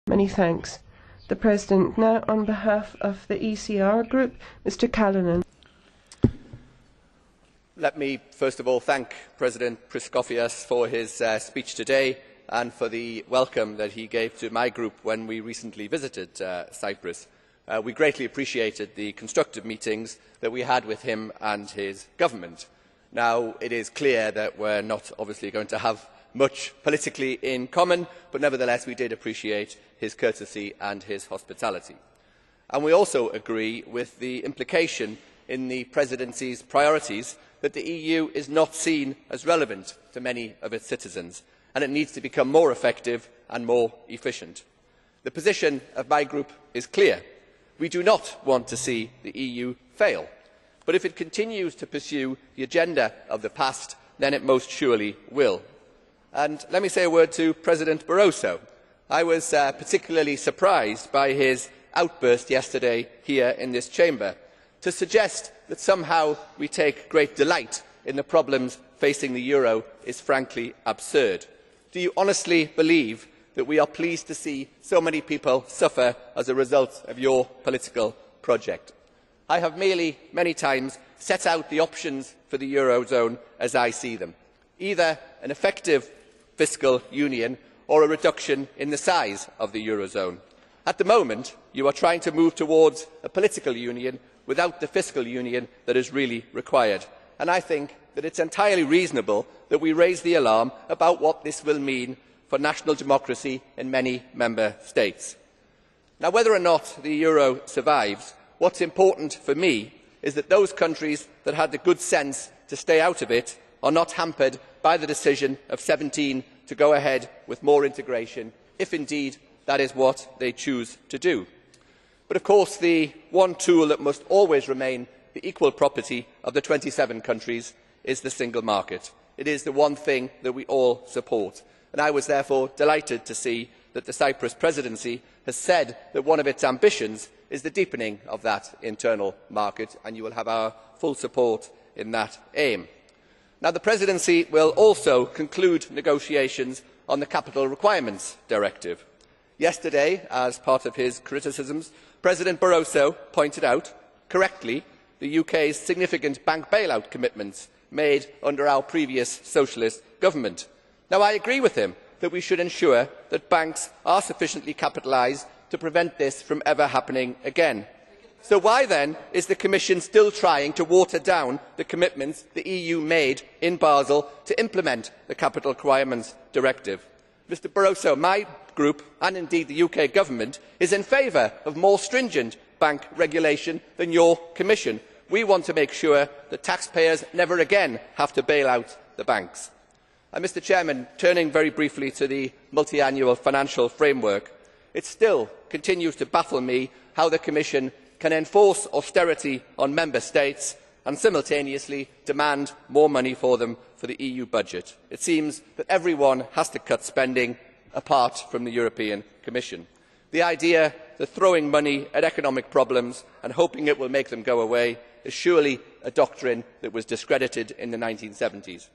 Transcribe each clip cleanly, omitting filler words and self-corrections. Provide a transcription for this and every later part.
Many thanks. The President now, on behalf of the ECR Group, Mr Callanan. Let me first of all thank President Christofias for his speech today and for the welcome that he gave to my group when we recently visited Cyprus. We greatly appreciated the constructive meetings that we had with him and his government. Now, it is clear that we are not obviously going to have much politically in common, but nevertheless we did appreciate his courtesy and his hospitality. And we also agree with the implication in the Presidency's priorities that the EU is not seen as relevant to many of its citizens, and it needs to become more effective and more efficient. The position of my group is clear. We do not want to see the EU fail, but if it continues to pursue the agenda of the past, then it most surely will. And let me say a word to President Barroso. I was particularly surprised by his outburst yesterday here in this chamber. To suggest that somehow we take great delight in the problems facing the euro is frankly absurd. Do you honestly believe that we are pleased to see so many people suffer as a result of your political project? I have merely, many times, set out the options for the eurozone as I see them. Either an effective fiscal union or a reduction in the size of the eurozone. At the moment, you are trying to move towards a political union without the fiscal union that is really required. And I think that it is entirely reasonable that we raise the alarm about what this will mean for national democracy in many member states. Now, whether or not the euro survives, what is important for me is that those countries that had the good sense to stay out of it are not hampered by the decision of 17 to go ahead with more integration, if indeed that is what they choose to do. But of course, the one tool that must always remain the equal property of the 27 countries is the single market. It is the one thing that we all support, and I was therefore delighted to see that the Cyprus Presidency has said that one of its ambitions is the deepening of that internal market, and you will have our full support in that aim. Now, the Presidency will also conclude negotiations on the Capital Requirements Directive. Yesterday, as part of his criticisms, President Barroso pointed out, correctly, the UK's significant bank bailout commitments made under our previous socialist government. Now, I agree with him that we should ensure that banks are sufficiently capitalised to prevent this from ever happening again. So why then is the Commission still trying to water down the commitments the EU made in Basel to implement the Capital Requirements Directive? Mr Barroso, my group, and indeed the UK Government, is in favour of more stringent bank regulation than your Commission. We want to make sure that taxpayers never again have to bail out the banks. Mr President, turning very briefly to the multiannual financial framework, it still continues to baffle me how the Commission can enforce austerity on Member States and simultaneously demand more money for them for the EU budget. It seems that everyone has to cut spending apart from the European Commission. The idea that throwing money at economic problems and hoping it will make them go away is surely a doctrine that was discredited in the 1970s.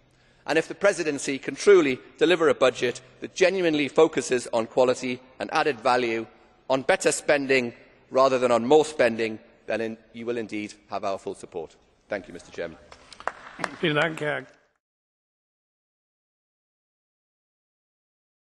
And if the Presidency can truly deliver a budget that genuinely focuses on quality and added value, on better spending rather than on more spending, then you will indeed have our full support. Thank you, Mr. President.